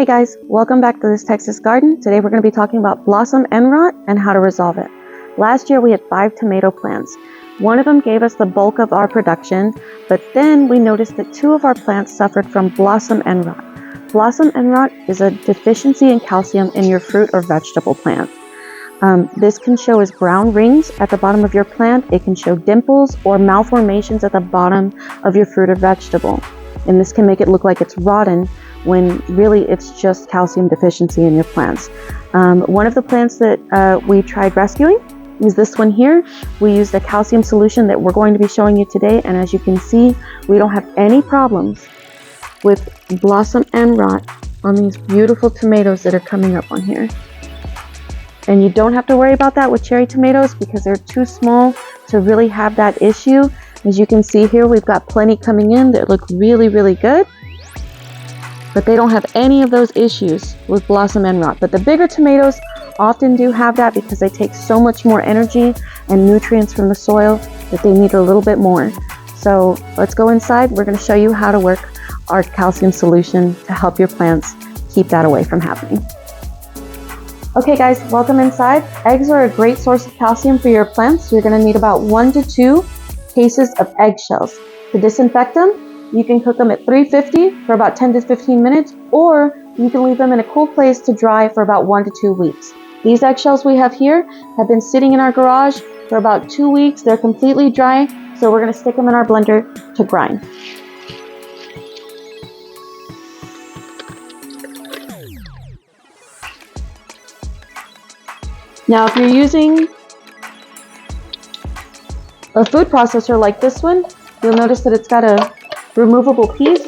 Hey guys, welcome back to This Texas Garden. Today we're going to be talking about blossom end rot and how to resolve it. Last year we had 5 tomato plants. One of them gave us the bulk of our production, but then we noticed that 2 of our plants suffered from blossom end rot. Blossom end rot is a deficiency in calcium in your fruit or vegetable plant. This can show as brown rings at the bottom of your plant. It can show dimples or malformations at the bottom of your fruit or vegetable. And this can make it look like it's rotten when really it's just calcium deficiency in your plants. One of the plants that we tried rescuing is this one here. We used a calcium solution that we're going to be showing you today, and as you can see, we don't have any problems with blossom end rot on these beautiful tomatoes that are coming up on here. And you don't have to worry about that with cherry tomatoes because they're too small to really have that issue. As you can see here, we've got plenty coming in that look really, really good. But they don't have any of those issues with blossom end rot. But the bigger tomatoes often do have that because they take so much more energy and nutrients from the soil that they need a little bit more. So let's go inside. We're going to show you how to work our calcium solution to help your plants keep that away from happening. Okay guys, welcome inside. Eggs are a great source of calcium for your plants. You're going to need about 1 to 2 cases of eggshells. To disinfect them, you can cook them at 350 for about 10 to 15 minutes, or you can leave them in a cool place to dry for about 1 to 2 weeks. These eggshells we have here have been sitting in our garage for about 2 weeks. They're completely dry, so we're going to stick them in our blender to grind. Now, if you're using a food processor like this one, you'll notice that it's got a removable piece.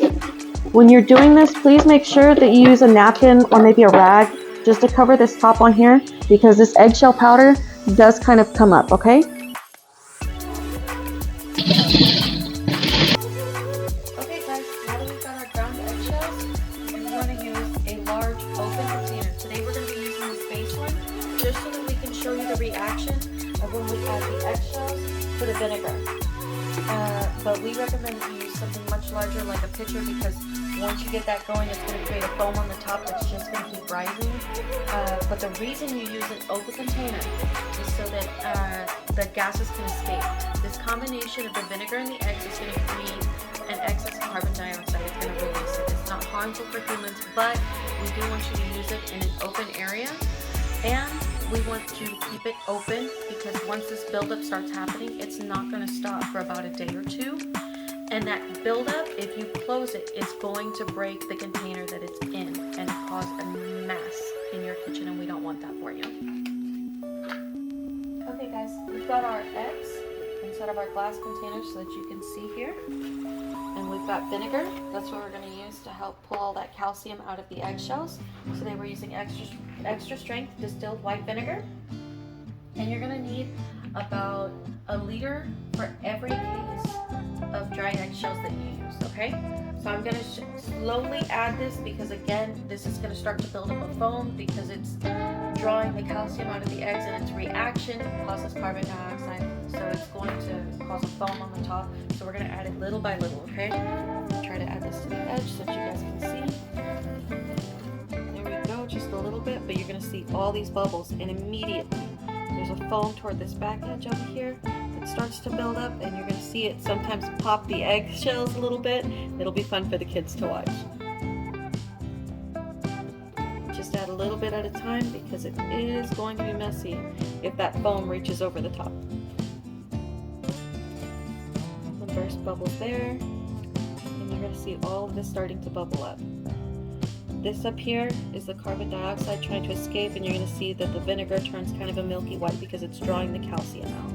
When you're doing this, please make sure that you use a napkin or maybe a rag just to cover this top on here, because this eggshell powder does kind of come up, okay? Okay guys, now that we've got our ground eggshells, we want to use a large open container. Today we're going to be using this base one just so that we can show you the reaction of when we add the eggshells to the vinegar. But we recommend that you use something much larger like a pitcher, because once you get that going, it's going to create a foam on the top that's just going to keep rising. But the reason you use an open container is so that the gases can escape. This combination of the vinegar and the eggs is going to create an excess carbon dioxide. It's going to release it. It's not harmful for humans, but we do want you to use it in an open area. And we want to keep it open because once this buildup starts happening, it's not going to stop for about a day or 2. And that buildup, if you close it, is going to break the container that it's in and cause a mess in your kitchen, and we don't want that for you. Okay guys, we've got our eggs inside of our glass container so that you can see here. And we've got vinegar. That's what we're going to use to help pull all that calcium out of the eggshells. Today we're using extra strength distilled white vinegar. And you're going to need about 1 liter for every case of dry eggshells that you use, okay? So I'm going to slowly add this because again, this is going to start to build up a foam because it's drawing the calcium out of the eggs, and its reaction causes carbon dioxide. So it's going to cause a foam on the top. So we're going to add it little by little, okay? Try to add this to the edge so that you guys can see. There we go, just a little bit, but you're going to see all these bubbles, and immediately there's a foam toward this back edge over here. It starts to build up, and you're going to see it sometimes pop the eggshells a little bit. It'll be fun for the kids to watch. Just add a little bit at a time because it is going to be messy if that foam reaches over the top. The first bubbles there, and you're going to see all of this starting to bubble up. This up here is the carbon dioxide trying to escape, and you're going to see that the vinegar turns kind of a milky white because it's drawing the calcium out.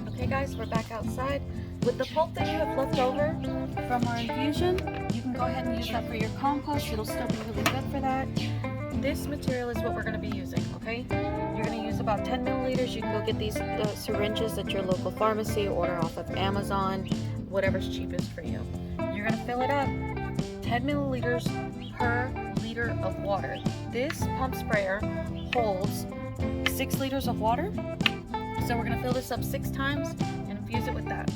Okay guys, we're back outside. With the pulp that you have left over from our infusion, you can go ahead and use that for your compost. It'll still be really good for that. This material is what we're going to be using, okay? You're going to use about 10 milliliters. You can go get these syringes at your local pharmacy, order off of Amazon, whatever's cheapest for you. You're going to fill it up, 10 milliliters per liter of water. This pump sprayer holds 6 liters of water. So we're going to fill this up 6 times and infuse it with that.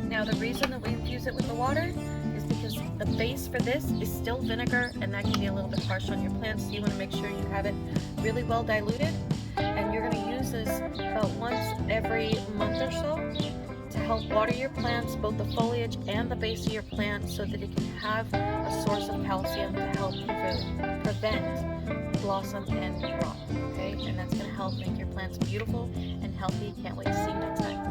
Now the reason that we infuse it with the water is because the base for this is still vinegar, and that can be a little bit harsh on your plants, so you want to make sure you have it really well diluted. And you're going to use this about once every month or so to help water your plants, both the foliage and the base of your plant, so that it can have a source of calcium to help prevent blossom and rot. Okay, and that's going to help make your plants beautiful and healthy. Can't wait to see you next time.